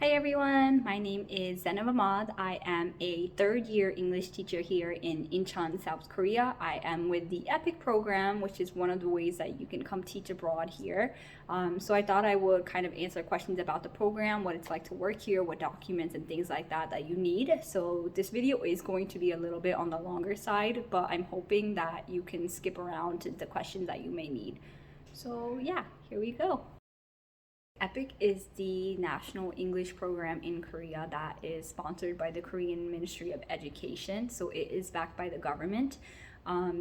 Hi everyone, my name is Zainab Ahmad. I am a third year English teacher here in Incheon, South Korea. I am with the EPIK program, which is one of the ways that you can come teach abroad here. So I thought I would kind of answer questions about the program, what it's like to work here, what documents and things like that you need. So this video is going to be a little bit on the longer side, but I'm hoping that you can skip around to the questions that you may need. So yeah, here we go. EPIK is the national English program in Korea that is sponsored by the Korean Ministry of Education, so it is backed by the government.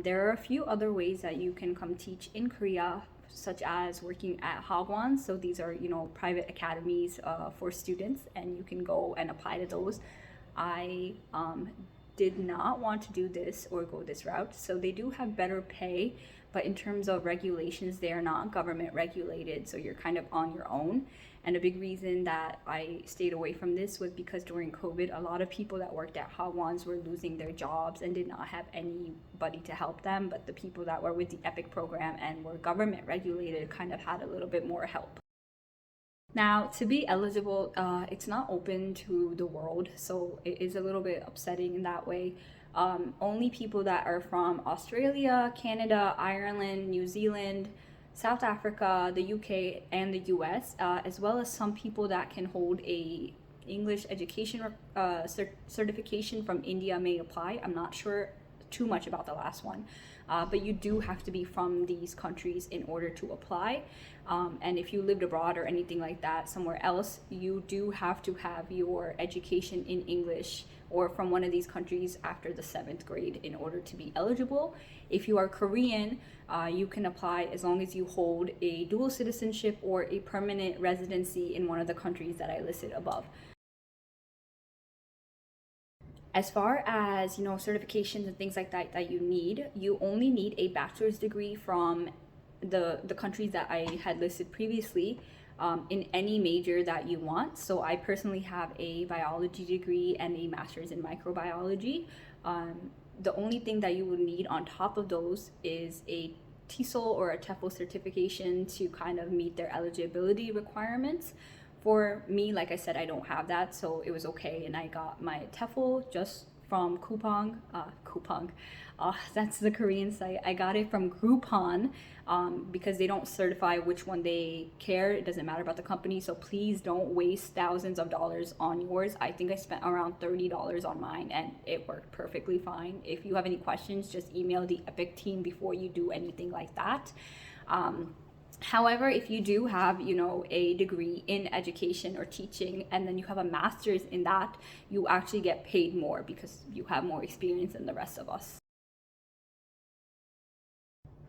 There are a few other ways that you can come teach in Korea, such as working at hagwons. So these are, private academies for students, and you can go and apply to those. I did not want to do this or go this route, so they do have better pay, but in terms of regulations, they are not government regulated, so you're kind of on your own. And a big reason that I stayed away from this was because during COVID, a lot of people that worked at hagwons were losing their jobs and did not have anybody to help them, but the people that were with the EPIK program and were government regulated kind of had a little bit more help. Now, to be eligible, it's not open to the world, so it is a little bit upsetting in that way. Only people that are from Australia, Canada, Ireland, New Zealand, South Africa, the UK, and the US, as well as some people that can hold a English education certification from India may apply. I'm not sure too much about the last one, but you do have to be from these countries in order to apply. And if you lived abroad or anything like that somewhere else, you do have to have your education in English or from one of these countries after the 7th grade in order to be eligible. If you are Korean, you can apply as long as you hold a dual citizenship or a permanent residency in one of the countries that I listed above. As far as certifications and things like that you need, you only need a bachelor's degree from the countries that I had listed previously, in any major that you want. So I personally have a biology degree and a master's in microbiology. The only thing that you would need on top of those is a TESOL or a TEFL certification to kind of meet their eligibility requirements. For me, like I said, I don't have that, so it was okay, and I got my TEFL just from Coupang. That's the Korean site. I got it from Groupon, because they don't certify which one they care. It doesn't matter about the company, so please don't waste thousands of dollars on yours. I think I spent around $30 on mine, and it worked perfectly fine. If you have any questions, just email the EPIK team before you do anything like that. However, if you do have, a degree in education or teaching, and then you have a master's in that, you actually get paid more because you have more experience than the rest of us.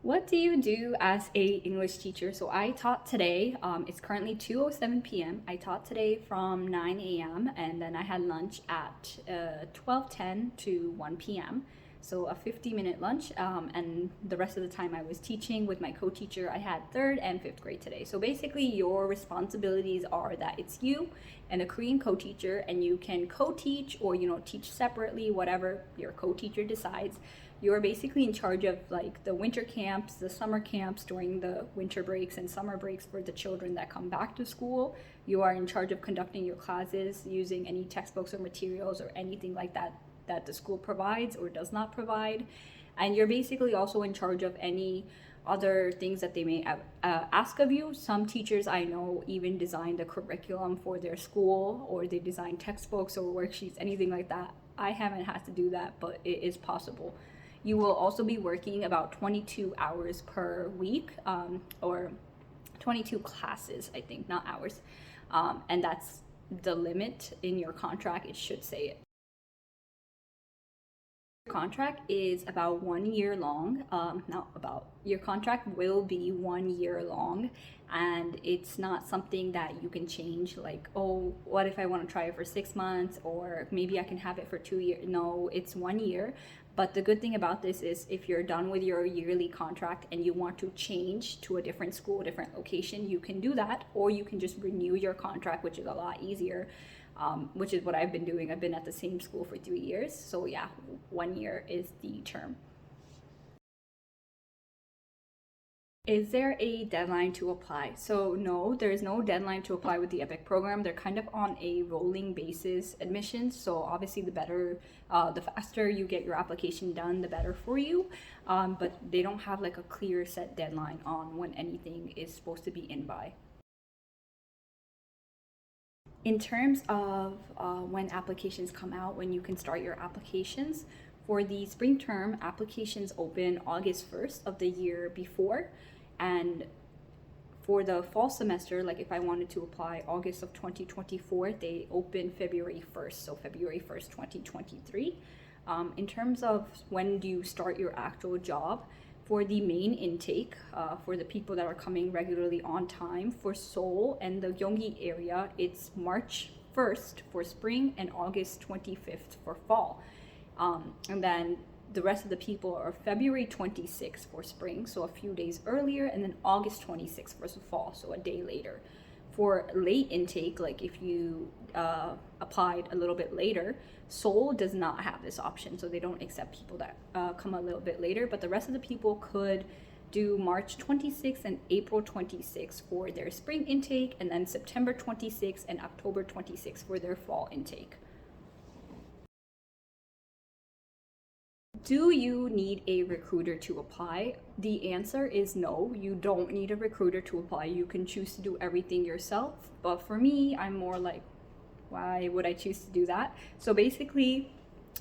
What do you do as a English teacher? So I taught today. It's currently 2:07 p.m. I taught today from 9 a.m. and then I had lunch at 12:10 to 1 p.m. So a 50-minute lunch, and the rest of the time I was teaching with my co-teacher. I had 3rd and 5th grade today. So basically your responsibilities are that it's you and a Korean co-teacher, and you can co-teach or teach separately, whatever your co-teacher decides. You're basically in charge of like the winter camps, the summer camps during the winter breaks and summer breaks for the children that come back to school. You are in charge of conducting your classes using any textbooks or materials or anything like that that the school provides or does not provide. And you're basically also in charge of any other things that they may ask of you. Some teachers I know even design the curriculum for their school, or they design textbooks or worksheets, anything like that. I haven't had to do that, but it is possible. You will also be working about 22 hours per week, or 22 classes, I think, not hours. And that's the limit in your contract. It should say it. Contract is about 1 year long. Your contract will be 1 year long, and it's not something that you can change, like, oh, what if I want to try it for 6 months, or maybe I can have it for 2 years. No, it's 1 year. But the good thing about this is if you're done with your yearly contract and you want to change to a different school, different location, you can do that, or you can just renew your contract, which is a lot easier. Which is what I've been doing. I've been at the same school for 3 years. So yeah, 1 year is the term. Is there a deadline to apply? So no, there is no deadline to apply with the EPIK program. They're kind of on a rolling basis admissions. So obviously the faster you get your application done, the better for you. But they don't have like a clear set deadline on when anything is supposed to be in by. In terms of when applications come out, when you can start your applications, for the spring term, applications open August 1st of the year before. And for the fall semester, like if I wanted to apply August of 2024, they open February 1st, so February 1st, 2023. In terms of when do you start your actual job, for the main intake, for the people that are coming regularly on time, for Seoul and the Gyeonggi area, it's March 1st for spring and August 25th for fall. And then the rest of the people are February 26th for spring, so a few days earlier, and then August 26th for fall, so a day later. For late intake, like if you applied a little bit later, Seoul does not have this option, so they don't accept people that come a little bit later, but the rest of the people could do March 26th and April 26th for their spring intake, and then September 26th and October 26th for their fall intake. Do you need a recruiter to apply? The answer is no, you don't need a recruiter to apply. You can choose to do everything yourself. But for me, I'm more like, why would I choose to do that? So basically,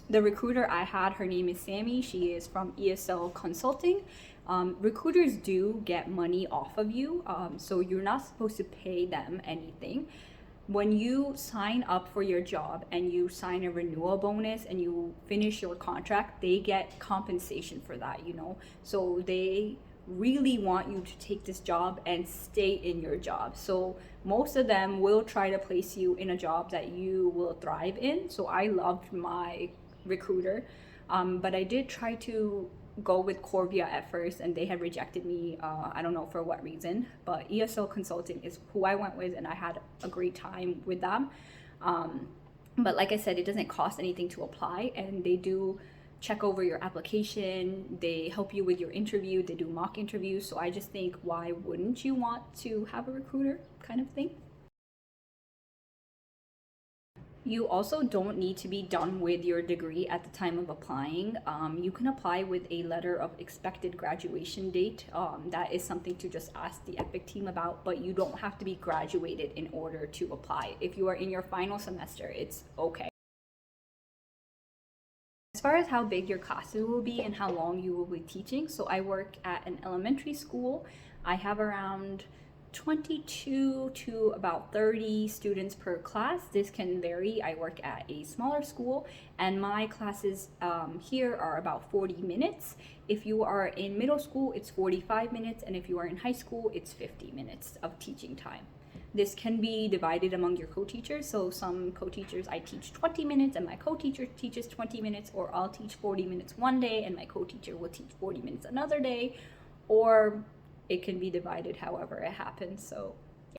the recruiter I had, her name is Sammy. She is from ESL Consulting. Recruiters do get money off of you, so you're not supposed to pay them anything. When you sign up for your job and you sign a renewal bonus and you finish your contract, they get compensation for that, you know? So they really want you to take this job and stay in your job. So most of them will try to place you in a job that you will thrive in. So I loved my recruiter, but I did try to go with Corvia at first and they had rejected me. I don't know for what reason, but ESL Consulting is who I went with and I had a great time with them. But like I said, it doesn't cost anything to apply and they do check over your application. They help you with your interview. They do mock interviews. So I just think, why wouldn't you want to have a recruiter kind of thing? You also don't need to be done with your degree at the time of applying. You can apply with a letter of expected graduation date. That is something to just ask the EPIK team about, but you don't have to be graduated in order to apply. If you are in your final semester, it's okay. As far as how big your classes will be and how long you will be teaching, so I work at an elementary school. I have around 22 to about 30 students per class. This can vary. I work at a smaller school and my classes here are about 40 minutes. If you are in middle school, it's 45 minutes, and if you are in high school, it's 50 minutes of teaching time. This can be divided among your co-teachers. So some co-teachers, I teach 20 minutes and my co-teacher teaches 20 minutes, or I'll teach 40 minutes one day and my co-teacher will teach 40 minutes another day, or it can be divided however it happens. So yeah.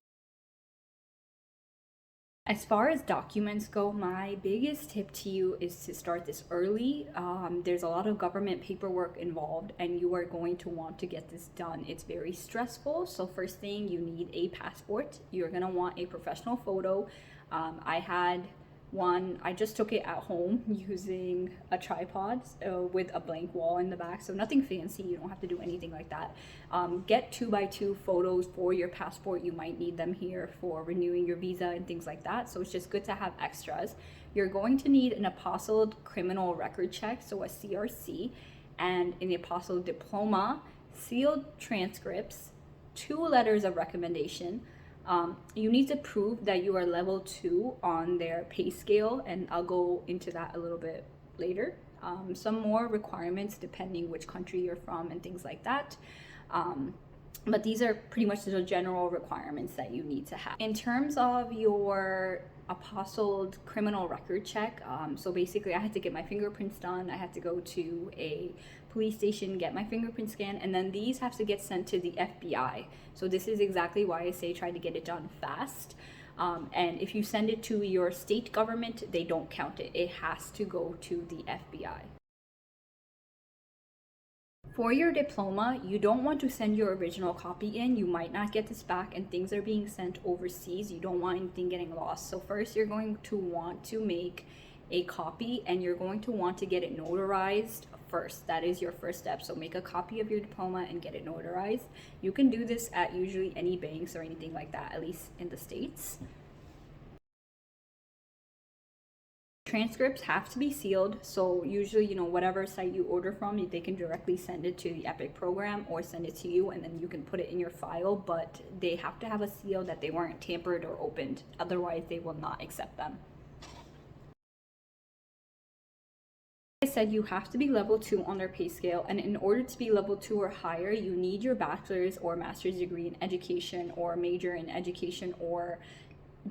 As far as documents go, my biggest tip to you is to start this early. There's a lot of government paperwork involved and you are going to want to get this done. It's very stressful. So first thing, you need a passport. You're gonna want a professional photo. I had one, I just took it at home using a tripod with a blank wall in the back, so nothing fancy. You don't have to do anything like that. Get 2x2 photos for your passport. You might need them here for renewing your visa and things like that, so it's just good to have extras. You're going to need an apostilled criminal record check, so a CRC, and an apostilled diploma, sealed transcripts, 2 letters of recommendation. You need to prove that you are level 2 on their pay scale, and I'll go into that a little bit later. Some more requirements depending which country you're from and things like that. But these are pretty much the general requirements that you need to have. In terms of your apostilled criminal record check, so basically I had to get my fingerprints done. I had to go to a police station, get my fingerprint scan, and then these have to get sent to the FBI. So this is exactly why I say try to get it done fast. And if you send it to your state government, they don't count it. It has to go to the FBI. For your diploma, you don't want to send your original copy in. You might not get this back and things are being sent overseas. You don't want anything getting lost. So first you're going to want to make a copy and you're going to want to get it notarized first. That is your first step. So make a copy of your diploma and get it notarized. You can do this at usually any banks or anything like that, at least in the States. Transcripts have to be sealed, so usually, whatever site you order from, they can directly send it to the EPIK program or send it to you, and then you can put it in your file, but they have to have a seal that they weren't tampered or opened. Otherwise, they will not accept them. Like I said, you have to be level 2 on their pay scale, and in order to be level 2 or higher, you need your bachelor's or master's degree in education or major in education or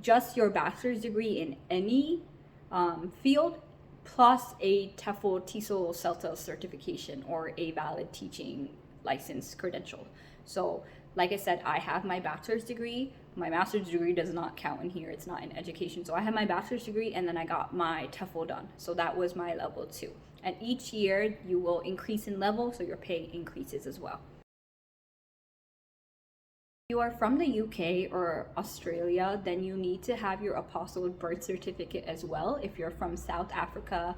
just your bachelor's degree in any field, plus a TEFL, TESOL, CELTA certification or a valid teaching license credential. So like I said, I have my bachelor's degree. My master's degree does not count in here. It's not in education. So I have my bachelor's degree and then I got my TEFL done. So that was my level 2. And each year you will increase in level, so your pay increases as well. If you are from the UK or Australia, then you need to have your apostilled birth certificate as well. If you're from South Africa,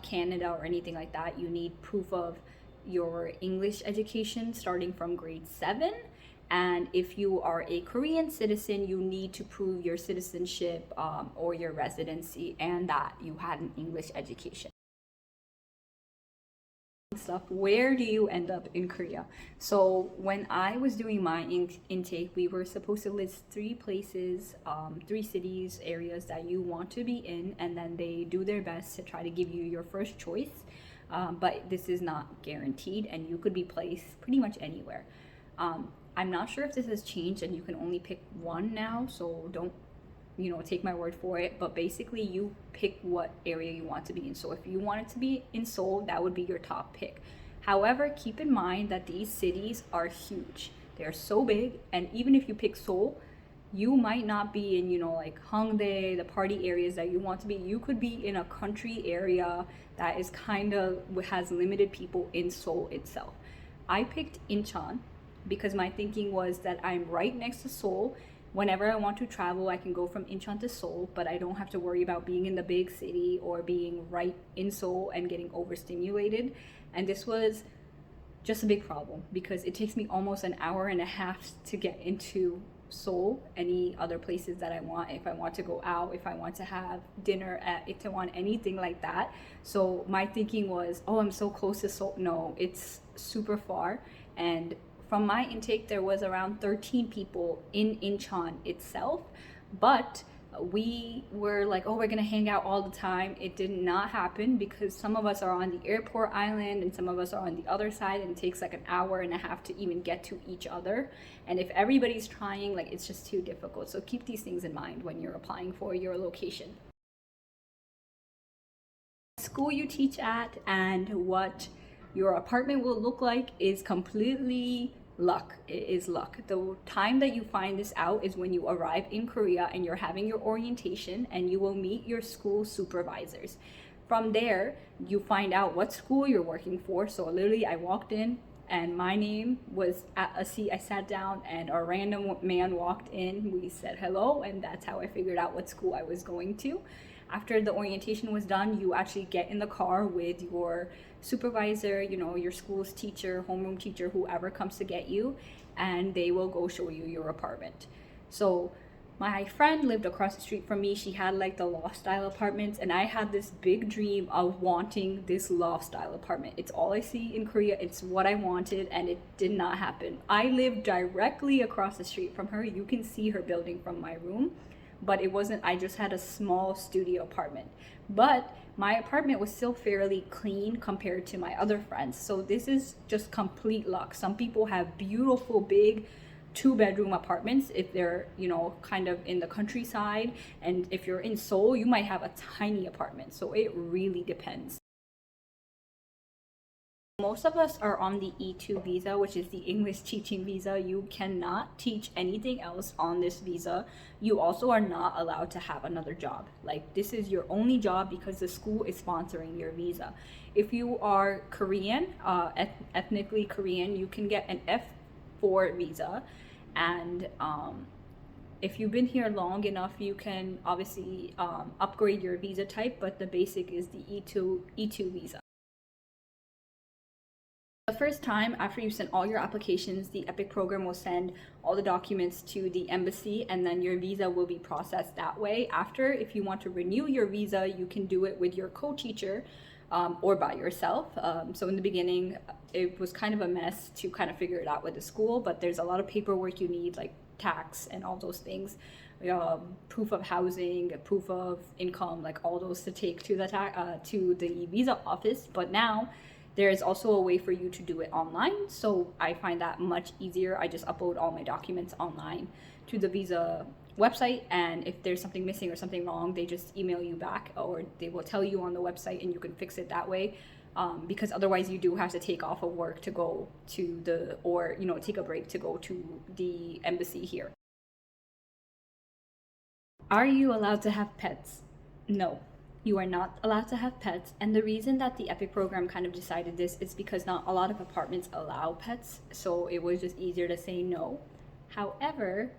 Canada, or anything like that, you need proof of your English education starting from grade 7. And if you are a Korean citizen, you need to prove your citizenship or your residency and that you had an English education. Stuff. Where do you end up in Korea? So when I was doing my intake, we were supposed to list 3 places, 3 cities, areas that you want to be in, and then they do their best to try to give you your first choice. But this is not guaranteed, and you could be placed pretty much anywhere. I'm not sure if this has changed and you can only pick one now, so don't take my word for it, but basically you pick what area you want to be in. So if you wanted to be in Seoul, that would be your top pick. However, keep in mind that these cities are huge. They're so big, and even if you pick Seoul, you might not be in, like Hongdae, the party areas that you want to be. You could be in a country area that is has limited people in Seoul itself. I picked Incheon because my thinking was that I'm right next to Seoul. Whenever I want to travel, I can go from Incheon to Seoul, but I don't have to worry about being in the big city or being right in Seoul and getting overstimulated. And this was just a big problem because it takes me almost an hour and a half to get into Seoul, any other places that I want, if I want to go out, if I want to have dinner at Itaewon, anything like that. So my thinking was, oh, I'm so close to Seoul. No, it's super far. And from my intake, there was around 13 people in Incheon itself, but we were like, oh, we're gonna hang out all the time. It did not happen because some of us are on the airport island and some of us are on the other side, and it takes like an hour and a half to even get to each other. And if everybody's trying, like, it's just too difficult. So keep these things in mind when you're applying for your location. School you teach at and what your apartment will look like is completely luck. It is luck. The time that you find this out is when you arrive in Korea and you're having your orientation, and you will meet your school supervisors. From there, you find out what school you're working for. So literally, I walked in and my name was at a seat. I sat down and a random man walked in. We said hello, and that's how I figured out what school I was going to. After the orientation was done, you actually get in the car with your supervisor, your school's teacher, homeroom teacher, whoever comes to get you, and they will go show you your apartment. So my friend lived across the street from me. She had like the loft style apartments, and I had this big dream of wanting this loft style apartment. It's all I see in Korea. It's what I wanted, and it did not happen. I lived directly across the street from her. You can see her building from my room, but it wasn't, I just had a small studio apartment. But my apartment was still fairly clean compared to my other friends. So this is just complete luck. Some people have beautiful big 2-bedroom apartments if they're, kind of in the countryside. And if you're in Seoul, you might have a tiny apartment. So it really depends. Most of us are on the E2 visa, which is the English teaching visa. You cannot teach anything else on this visa. You also are not allowed to have another job. Like, this is your only job because the school is sponsoring your visa. If you are Korean, ethnically Korean, you can get an F4 visa, and if you've been here long enough, you can obviously upgrade your visa type, but the basic is the E2 visa. The first time after you send all your applications, the EPIK program will send all the documents to the embassy, and then your visa will be processed that way. After, if you want to renew your visa, you can do it with your co-teacher or by yourself. So in the beginning, it was kind of a mess to kind of figure it out with the school, but there's a lot of paperwork you need, like tax and all those things, proof of housing, proof of income, like all those to take to the visa office. But now there is also a way for you to do it online, so I find that much easier. I just upload all my documents online to the visa website, and if there's something missing or something wrong, they just email you back, or they will tell you on the website and you can fix it that way. Because otherwise you do have to take off of work to go to take a break to go to the embassy here. Are you allowed to have pets? No. You are not allowed to have pets, and the reason that the EPIK program kind of decided this is because not a lot of apartments allow pets, so it was just easier to say no. However,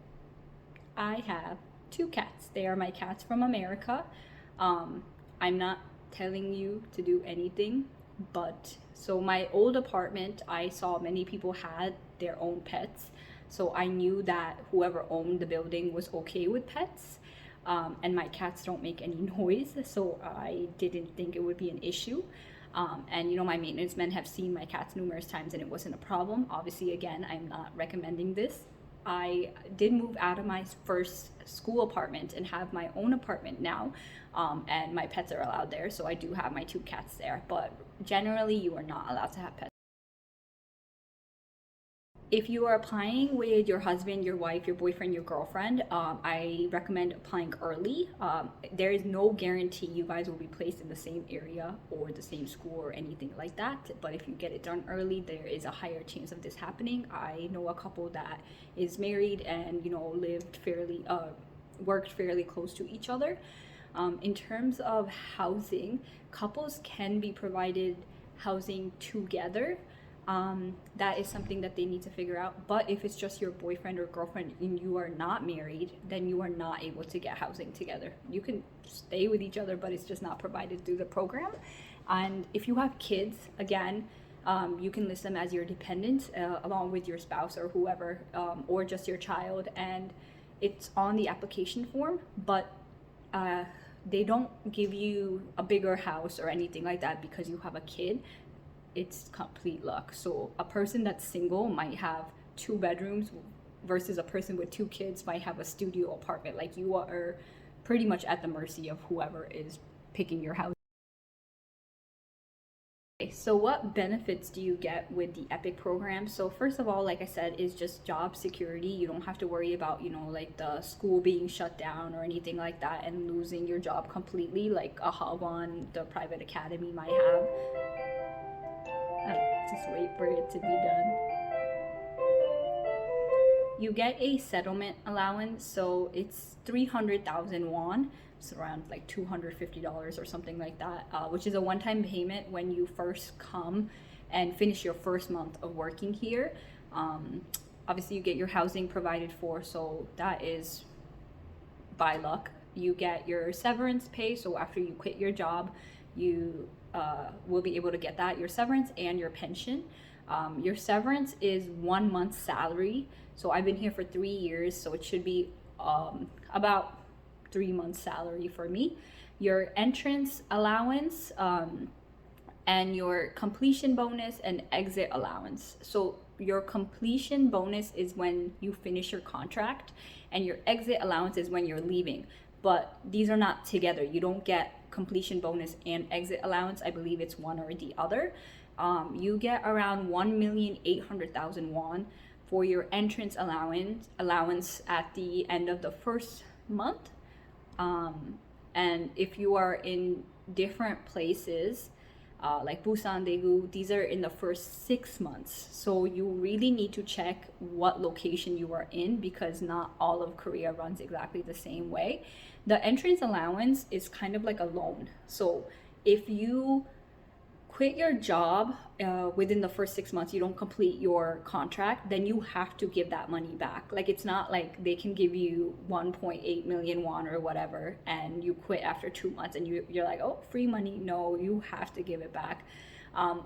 I have 2 cats. They are my cats from America. I'm not telling you to do anything, but so my old apartment, I saw many people had their own pets, so I knew that whoever owned the building was okay with pets. And my cats don't make any noise, so I didn't think it would be an issue. And my maintenance men have seen my cats numerous times and it wasn't a problem. Obviously, again, I'm not recommending this. I did move out of my first school apartment and have my own apartment now, and my pets are allowed there, so I do have my 2 cats there, but generally you are not allowed to have pets. If you are applying with your husband, your wife, your boyfriend, your girlfriend, I recommend applying early. There is no guarantee you guys will be placed in the same area or the same school or anything like that. But if you get it done early, there is a higher chance of this happening. I know a couple that is married and worked fairly close to each other. In terms of housing, couples can be provided housing together. That is something that they need to figure out. But if it's just your boyfriend or girlfriend and you are not married, then you are not able to get housing together. You can stay with each other, but it's just not provided through the program. And if you have kids, again, you can list them as your dependents along with your spouse or whoever, or just your child. And it's on the application form, but they don't give you a bigger house or anything like that because you have a kid. It's complete luck. So a person that's single might have 2 bedrooms versus a person with 2 kids might have a studio apartment. Like, you are pretty much at the mercy of whoever is picking your house. Okay, so what benefits do you get with the EPIK program? So first of all, like I said, is just job security. You don't have to worry about, like the school being shut down or anything like that and losing your job completely, like a Havon, the private academy, might have. Just wait for it to be done. You get a settlement allowance, so it's 300,000 won. It's around like $250 or something like that, which is a one-time payment when you first come and finish your first month of working here. Obviously, you get your housing provided for, so that is by luck. You get your severance pay, so after you quit your job, you will be able to get that, your severance and your pension. Your severance is 1 month's salary. So I've been here for 3 years, so it should be about 3 months salary for me. Your entrance allowance and your completion bonus and exit allowance. So your completion bonus is when you finish your contract, and your exit allowance is when you're leaving. But these are not together. You don't get completion bonus and exit allowance. I believe it's one or the other. You get around 1,800,000 won for your entrance allowance at the end of the first month. And if you are in different places, like Busan, Daegu, these are in the first 6 months. So you really need to check what location you are in, because not all of Korea runs exactly the same way. The entrance allowance is kind of like a loan. So if you quit your job within the first 6 months, you don't complete your contract, then you have to give that money back. Like, it's not like they can give you 1.8 million won or whatever and you quit after 2 months and you're like, oh, free money. No, you have to give it back.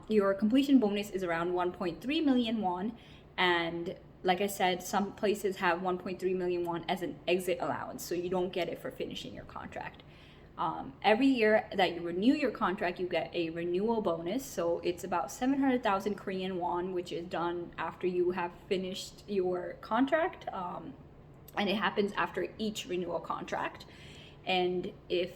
Your completion bonus is around 1.3 million won, and like I said, some places have 1.3 million won as an exit allowance, so you don't get it for finishing your contract. Every year that you renew your contract, you get a renewal bonus. So it's about 700,000 Korean won, which is done after you have finished your contract. And it happens after each renewal contract. And if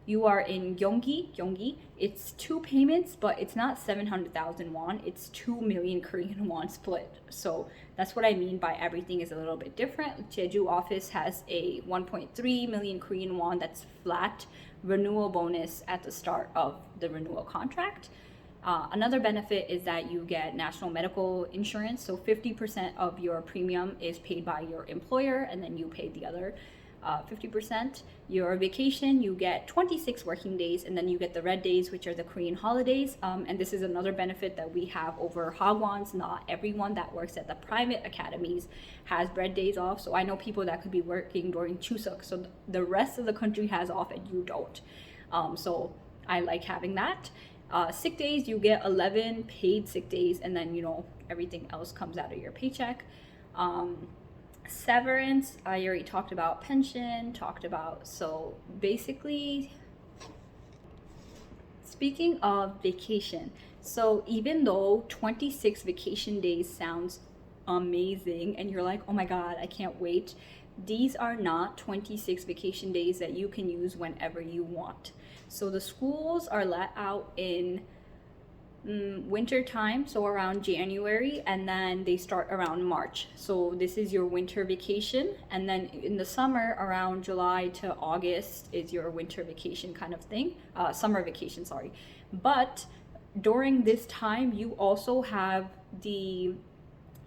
you are in Gyeonggi, it's 2 payments, but it's not 700,000 won, it's 2 million Korean won split. So that's what I mean by everything is a little bit different. Jeju office has a 1.3 million Korean won that's flat renewal bonus at the start of the renewal contract. Another benefit is that you get national medical insurance. So 50% of your premium is paid by your employer, and then you pay the other 50%. Your vacation, you get 26 working days, and then you get the red days, which are the Korean holidays. And this is another benefit that we have over Hagwons. Not everyone that works at the private academies has red days off. So I know people that could be working during Chuseok, so the rest of the country has off and you don't. So I like having that. Sick days, you get 11 paid sick days, and then everything else comes out of your paycheck. Severance, I already talked about. Pension, so basically, speaking of vacation, so even though 26 vacation days sounds amazing and you're like, oh my god, I can't wait, these are not 26 vacation days that you can use whenever you want. So the schools are let out in winter time, so around January, and then they start around March. So this is your winter vacation, and then in the summer around July to August is your winter vacation kind of thing, summer vacation, sorry. But during this time you also have the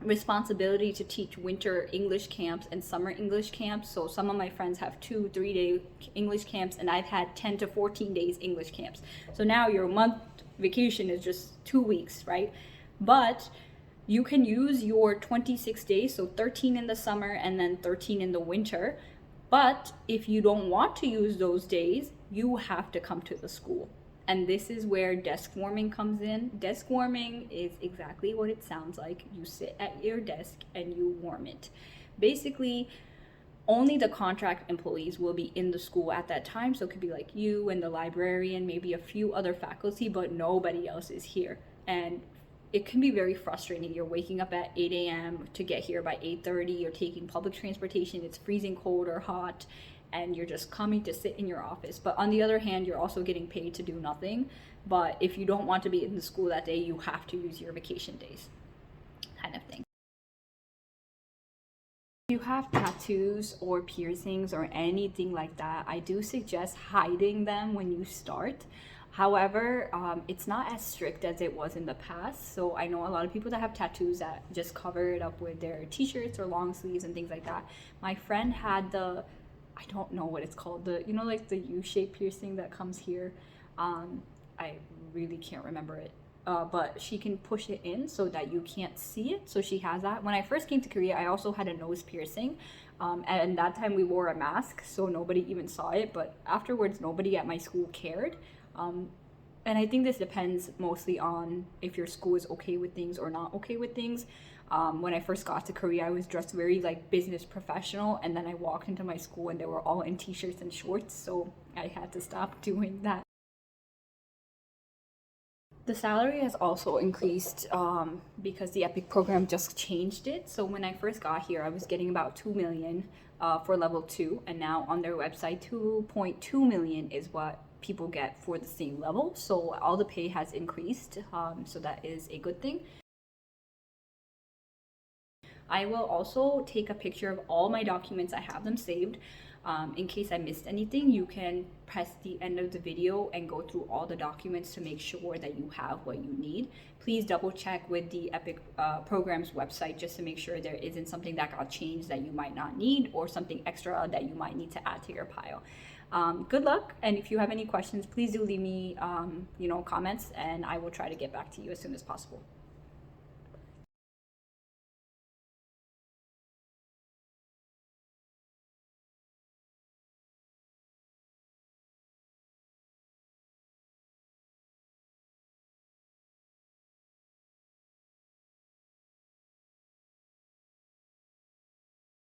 responsibility to teach winter English camps and summer English camps. So some of my friends have 2-3 day English camps, and I've had 10 to 14 days English camps. So now your month vacation is just 2 weeks, right? But you can use your 26 days, so 13 in the summer and then 13 in the winter. But if you don't want to use those days, you have to come to the school. And this is where desk warming comes in. Desk warming is exactly what it sounds like. You sit at your desk and you warm it. Basically, only the contract employees will be in the school at that time. So it could be like you and the librarian, maybe a few other faculty, but nobody else is here. And it can be very frustrating. You're waking up at 8 a.m. to get here by 8:30. You're taking public transportation. It's freezing cold or hot, and you're just coming to sit in your office. But on the other hand, you're also getting paid to do nothing. But if you don't want to be in the school that day, you have to use your vacation days, kind of thing. If you have tattoos or piercings or anything like that, I do suggest hiding them when you start. However, it's not as strict as it was in the past. So I know a lot of people that have tattoos that just cover it up with their t-shirts or long sleeves and things like that. My friend had I don't know what it's called, like the U-shaped piercing that comes here. I really can't remember it. But she can push it in so that you can't see it. So she has that. When I first came to Korea, I also had a nose piercing. And that time we wore a mask, so nobody even saw it. But afterwards, nobody at my school cared. And I think this depends mostly on if your school is okay with things or not okay with things. When I first got to Korea, I was dressed very like business professional, and then I walked into my school and they were all in t-shirts and shorts, so I had to stop doing that. The salary has also increased because the EPIK program just changed it. So when I first got here, I was getting about 2 million for level 2, and now on their website 2.2 million is what people get for the same level. So all the pay has increased, so that is a good thing. I will also take a picture of all my documents. I have them saved. In case I missed anything, you can press the end of the video and go through all the documents to make sure that you have what you need. Please double check with the EPIK program's website just to make sure there isn't something that got changed that you might not need, or something extra that you might need to add to your pile. Good luck, and if you have any questions, please do leave me comments, and I will try to get back to you as soon as possible.